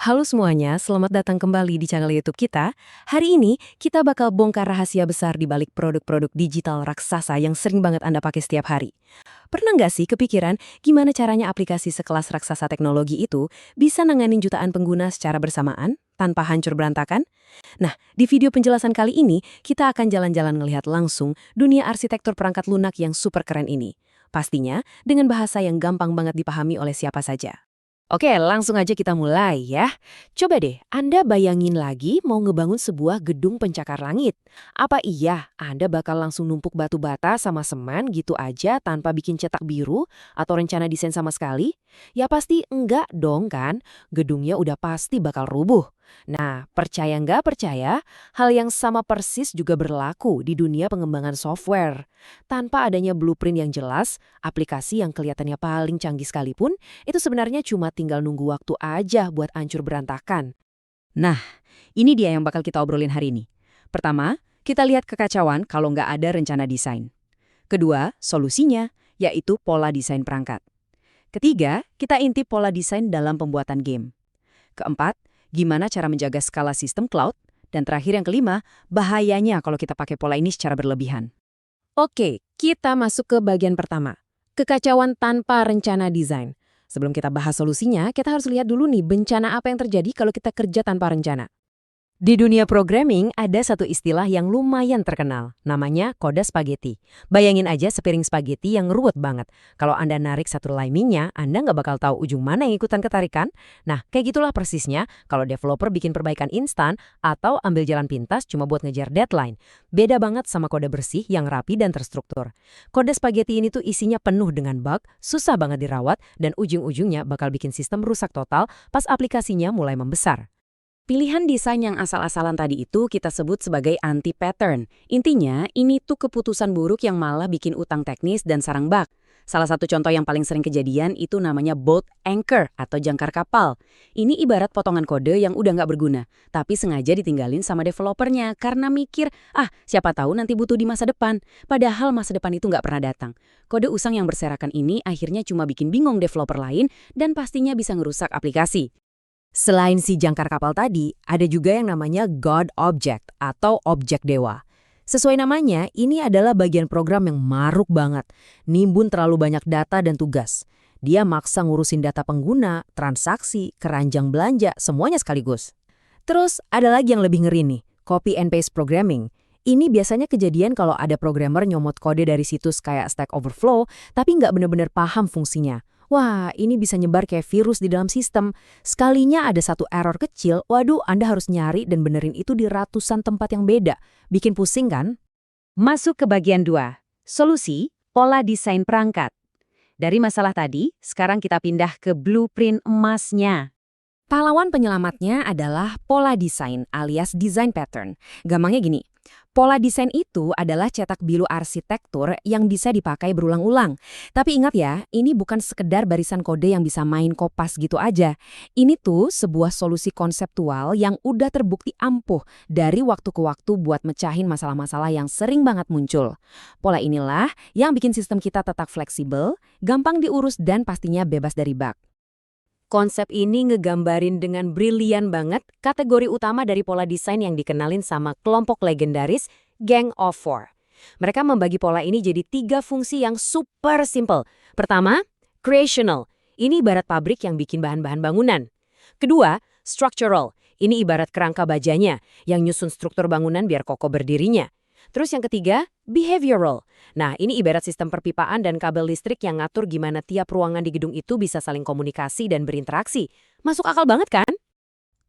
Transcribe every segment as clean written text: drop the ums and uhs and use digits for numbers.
Halo semuanya, selamat datang kembali di channel YouTube kita. Hari ini kita bakal bongkar rahasia besar di balik produk-produk digital raksasa yang sering banget Anda pakai setiap hari. Pernah nggak sih kepikiran gimana caranya aplikasi sekelas raksasa teknologi itu bisa nanganin jutaan pengguna secara bersamaan tanpa hancur berantakan? Nah, di video penjelasan kali ini kita akan jalan-jalan ngelihat langsung dunia arsitektur perangkat lunak yang super keren ini. Pastinya dengan bahasa yang gampang banget dipahami oleh siapa saja. Oke, langsung aja kita mulai ya. Coba deh, Anda bayangin lagi mau ngebangun sebuah gedung pencakar langit. Apa iya Anda bakal langsung numpuk batu bata sama semen gitu aja tanpa bikin cetak biru atau rencana desain sama sekali? Ya pasti enggak dong kan, gedungnya udah pasti bakal rubuh. Nah, percaya nggak percaya, hal yang sama persis juga berlaku di dunia pengembangan software. Tanpa adanya blueprint yang jelas, aplikasi yang kelihatannya paling canggih sekalipun itu sebenarnya cuma tinggal nunggu waktu aja buat hancur berantakan. Nah, ini dia yang bakal kita obrolin hari ini. Pertama, kita lihat kekacauan kalau nggak ada rencana desain. Kedua, solusinya, yaitu pola desain perangkat. Ketiga, kita intip pola desain dalam pembuatan game. Keempat, gimana cara menjaga skala sistem cloud. Dan terakhir yang kelima, bahayanya kalau kita pakai pola ini secara berlebihan. Oke, kita masuk ke bagian pertama. Kekacauan tanpa rencana desain. Sebelum kita bahas solusinya, kita harus lihat dulu nih bencana apa yang terjadi kalau kita kerja tanpa rencana. Di dunia programming ada satu istilah yang lumayan terkenal, namanya kode spaghetti. Bayangin aja sepiring spaghetti yang ruwet banget. Kalau Anda narik satu helai minyak, Anda nggak bakal tahu ujung mana yang ikutan ketarikan. Nah, kayak gitulah persisnya kalau developer bikin perbaikan instan atau ambil jalan pintas cuma buat ngejar deadline. Beda banget sama kode bersih yang rapi dan terstruktur. Kode spaghetti ini tuh isinya penuh dengan bug, susah banget dirawat, dan ujung-ujungnya bakal bikin sistem rusak total pas aplikasinya mulai membesar. Pilihan desain yang asal-asalan tadi itu kita sebut sebagai anti-pattern. Intinya, ini tuh keputusan buruk yang malah bikin utang teknis dan sarang bug. Salah satu contoh yang paling sering kejadian itu namanya boat anchor atau jangkar kapal. Ini ibarat potongan kode yang udah nggak berguna, tapi sengaja ditinggalin sama developernya karena mikir, siapa tahu nanti butuh di masa depan. Padahal masa depan itu nggak pernah datang. Kode usang yang berserakan ini akhirnya cuma bikin bingung developer lain dan pastinya bisa ngerusak aplikasi. Selain si jangkar kapal tadi, ada juga yang namanya God Object atau objek dewa. Sesuai namanya, ini adalah bagian program yang maruk banget, nimbun terlalu banyak data dan tugas. Dia maksa ngurusin data pengguna, transaksi, keranjang belanja, semuanya sekaligus. Terus ada lagi yang lebih ngeri nih, copy and paste programming. Ini biasanya kejadian kalau ada programmer nyomot kode dari situs kayak Stack Overflow, tapi nggak benar-benar paham fungsinya. Wah, ini bisa nyebar kayak virus di dalam sistem. Sekalinya ada satu error kecil, waduh Anda harus nyari dan benerin itu di ratusan tempat yang beda. Bikin pusing kan? Masuk ke bagian 2. Solusi, pola desain perangkat. Dari masalah tadi, sekarang kita pindah ke blueprint emasnya. Pahlawan penyelamatnya adalah pola desain alias design pattern. Gampangnya gini, pola desain itu adalah cetak bilu arsitektur yang bisa dipakai berulang-ulang. Tapi ingat ya, ini bukan sekedar barisan kode yang bisa main kopas gitu aja. Ini tuh sebuah solusi konseptual yang udah terbukti ampuh dari waktu ke waktu buat mecahin masalah-masalah yang sering banget muncul. Pola inilah yang bikin sistem kita tetap fleksibel, gampang diurus dan pastinya bebas dari bug. Konsep ini ngegambarin dengan brilian banget kategori utama dari pola desain yang dikenalin sama kelompok legendaris Gang of Four. Mereka membagi pola ini jadi 3 fungsi yang super simple. Pertama, creational. Ini ibarat pabrik yang bikin bahan-bahan bangunan. Kedua, structural. Ini ibarat kerangka bajanya yang nyusun struktur bangunan biar kokoh berdirinya. Terus yang ketiga, behavioral. Nah, ini ibarat sistem perpipaan dan kabel listrik yang ngatur gimana tiap ruangan di gedung itu bisa saling komunikasi dan berinteraksi. Masuk akal banget kan?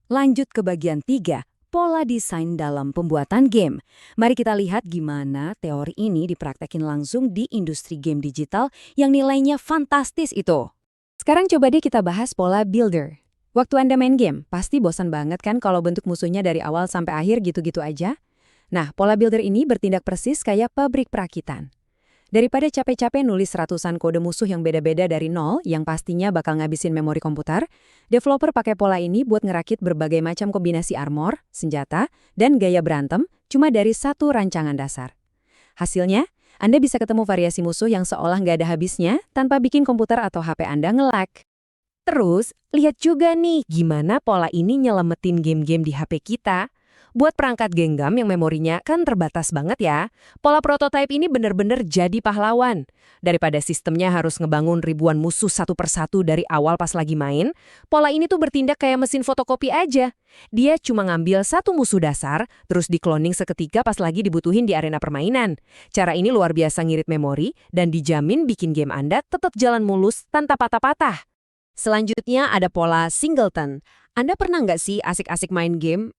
Lanjut ke bagian 3, pola desain dalam pembuatan game. Mari kita lihat gimana teori ini dipraktekin langsung di industri game digital yang nilainya fantastis itu. Sekarang coba deh kita bahas pola builder. Waktu Anda main game, pasti bosan banget kan kalau bentuk musuhnya dari awal sampai akhir gitu-gitu aja? Nah, pola builder ini bertindak persis kayak pabrik perakitan. Daripada capek-capek nulis ratusan kode musuh yang beda-beda dari nol, yang pastinya bakal ngabisin memori komputer, developer pakai pola ini buat ngerakit berbagai macam kombinasi armor, senjata, dan gaya berantem cuma dari satu rancangan dasar. Hasilnya, Anda bisa ketemu variasi musuh yang seolah nggak ada habisnya tanpa bikin komputer atau HP Anda nge-lag. Terus, lihat juga nih gimana pola ini nyelamatin game-game di HP kita. Buat perangkat genggam yang memorinya kan terbatas banget ya, pola prototipe ini bener-bener jadi pahlawan. Daripada sistemnya harus ngebangun ribuan musuh satu persatu dari awal pas lagi main, pola ini tuh bertindak kayak mesin fotokopi aja. Dia cuma ngambil satu musuh dasar, terus di-cloning seketika pas lagi dibutuhin di arena permainan. Cara ini luar biasa ngirit memori, dan dijamin bikin game Anda tetap jalan mulus tanpa patah-patah. Selanjutnya ada pola singleton. Anda pernah nggak sih asik-asik main game?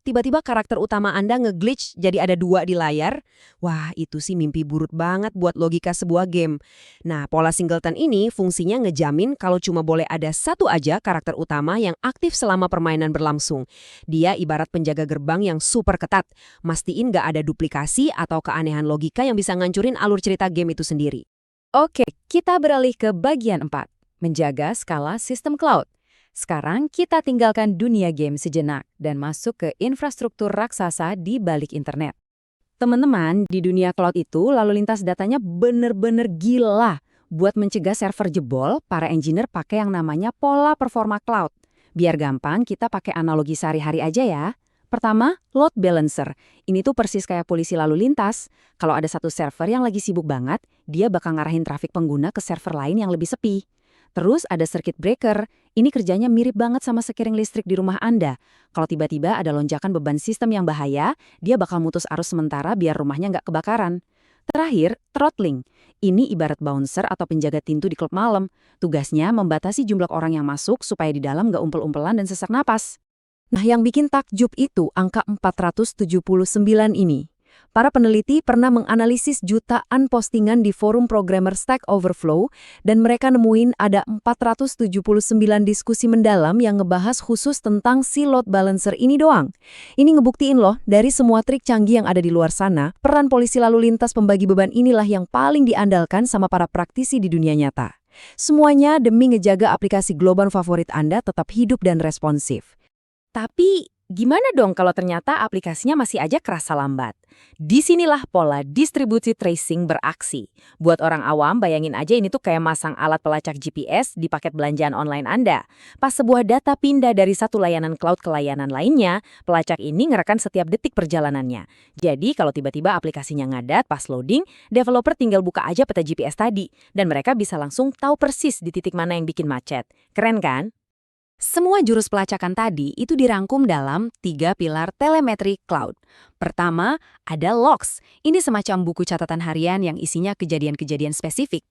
Tiba-tiba karakter utama Anda nge-glitch jadi ada dua di layar? Wah, itu sih mimpi buruk banget buat logika sebuah game. Nah, pola singleton ini fungsinya ngejamin kalau cuma boleh ada satu aja karakter utama yang aktif selama permainan berlangsung. Dia ibarat penjaga gerbang yang super ketat. Mastiin nggak ada duplikasi atau keanehan logika yang bisa ngancurin alur cerita game itu sendiri. Oke, kita beralih ke bagian 4. Menjaga skala sistem cloud. Sekarang kita tinggalkan dunia game sejenak dan masuk ke infrastruktur raksasa di balik internet. Teman-teman, di dunia cloud itu lalu lintas datanya bener-bener gila. Buat mencegah server jebol, para engineer pakai yang namanya pola performa cloud. Biar gampang, kita pakai analogi sehari-hari aja ya. Pertama, load balancer. Ini tuh persis kayak polisi lalu lintas. Kalau ada satu server yang lagi sibuk banget, dia bakal ngarahin trafik pengguna ke server lain yang lebih sepi. Terus ada circuit breaker, ini kerjanya mirip banget sama sekring listrik di rumah Anda. Kalau tiba-tiba ada lonjakan beban sistem yang bahaya, dia bakal mutus arus sementara biar rumahnya nggak kebakaran. Terakhir, throttling. Ini ibarat bouncer atau penjaga pintu di klub malam. Tugasnya membatasi jumlah orang yang masuk supaya di dalam nggak umpel-umpelan dan sesak napas. Nah, yang bikin takjub itu angka 479 ini. Para peneliti pernah menganalisis jutaan postingan di forum programmer Stack Overflow dan mereka nemuin ada 479 diskusi mendalam yang ngebahas khusus tentang si load balancer ini doang. Ini ngebuktiin loh, dari semua trik canggih yang ada di luar sana, peran polisi lalu lintas pembagi beban inilah yang paling diandalkan sama para praktisi di dunia nyata. Semuanya demi ngejaga aplikasi global favorit Anda tetap hidup dan responsif. Tapi gimana dong kalau ternyata aplikasinya masih aja kerasa lambat? Disinilah pola distribusi tracing beraksi. Buat orang awam, bayangin aja ini tuh kayak masang alat pelacak GPS di paket belanjaan online Anda. Pas sebuah data pindah dari satu layanan cloud ke layanan lainnya, pelacak ini ngerekam setiap detik perjalanannya. Jadi kalau tiba-tiba aplikasinya ngadat pas loading, developer tinggal buka aja peta GPS tadi, dan mereka bisa langsung tahu persis di titik mana yang bikin macet. Keren kan? Semua jurus pelacakan tadi itu dirangkum dalam 3 pilar telemetri cloud. Pertama, ada logs. Ini semacam buku catatan harian yang isinya kejadian-kejadian spesifik.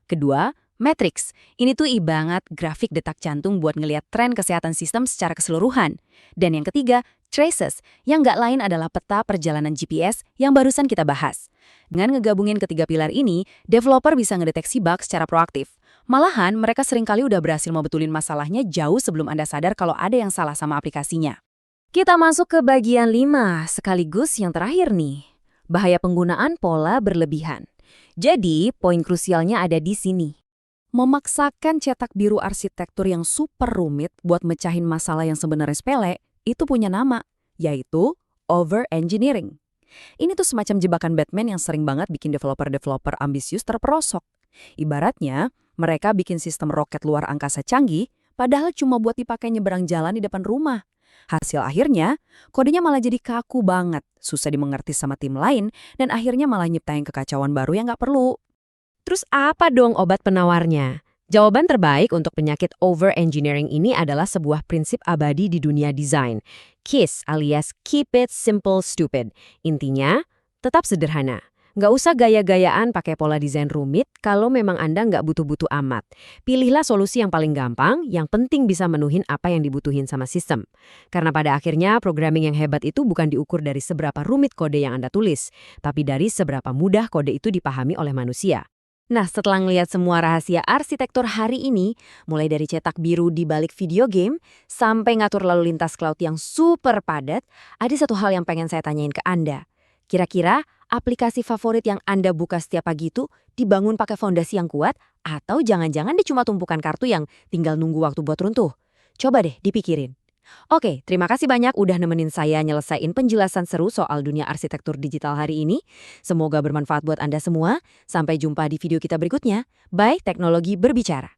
Kedua, metrics. Ini tuh ibarat grafik detak jantung buat ngelihat tren kesehatan sistem secara keseluruhan. Dan yang ketiga, traces, yang nggak lain adalah peta perjalanan GPS yang barusan kita bahas. Dengan ngegabungin ketiga pilar ini, developer bisa ngedeteksi bug secara proaktif. Malahan, mereka seringkali udah berhasil membetulin masalahnya jauh sebelum Anda sadar kalau ada yang salah sama aplikasinya. Kita masuk ke bagian 5, sekaligus yang terakhir nih. Bahaya penggunaan pola berlebihan. Jadi, poin krusialnya ada di sini. Memaksakan cetak biru arsitektur yang super rumit buat mecahin masalah yang sebenarnya sepele, itu punya nama, yaitu over-engineering. Ini tuh semacam jebakan Batman yang sering banget bikin developer-developer ambisius terperosok. Ibaratnya, mereka bikin sistem roket luar angkasa canggih, padahal cuma buat dipakai nyeberang jalan di depan rumah. Hasil akhirnya, kodenya malah jadi kaku banget, susah dimengerti sama tim lain, dan akhirnya malah nyiptain kekacauan baru yang nggak perlu. Terus apa dong obat penawarnya? Jawaban terbaik untuk penyakit over-engineering ini adalah sebuah prinsip abadi di dunia desain. KISS alias Keep It Simple Stupid. Intinya, tetap sederhana. Nggak usah gaya-gayaan pakai pola desain rumit kalau memang Anda nggak butuh-butuh amat. Pilihlah solusi yang paling gampang, yang penting bisa menuhin apa yang dibutuhin sama sistem. Karena pada akhirnya programming yang hebat itu bukan diukur dari seberapa rumit kode yang Anda tulis, tapi dari seberapa mudah kode itu dipahami oleh manusia. Nah, setelah ngelihat semua rahasia arsitektur hari ini, mulai dari cetak biru di balik video game, sampai ngatur lalu lintas cloud yang super padat, ada satu hal yang pengen saya tanyain ke Anda. Kira-kira aplikasi favorit yang Anda buka setiap pagi itu dibangun pakai fondasi yang kuat atau jangan-jangan dia cuma tumpukan kartu yang tinggal nunggu waktu buat runtuh? Coba deh dipikirin. Oke, terima kasih banyak udah nemenin saya nyelesain penjelasan seru soal dunia arsitektur digital hari ini. Semoga bermanfaat buat Anda semua. Sampai jumpa di video kita berikutnya. Bye, teknologi berbicara.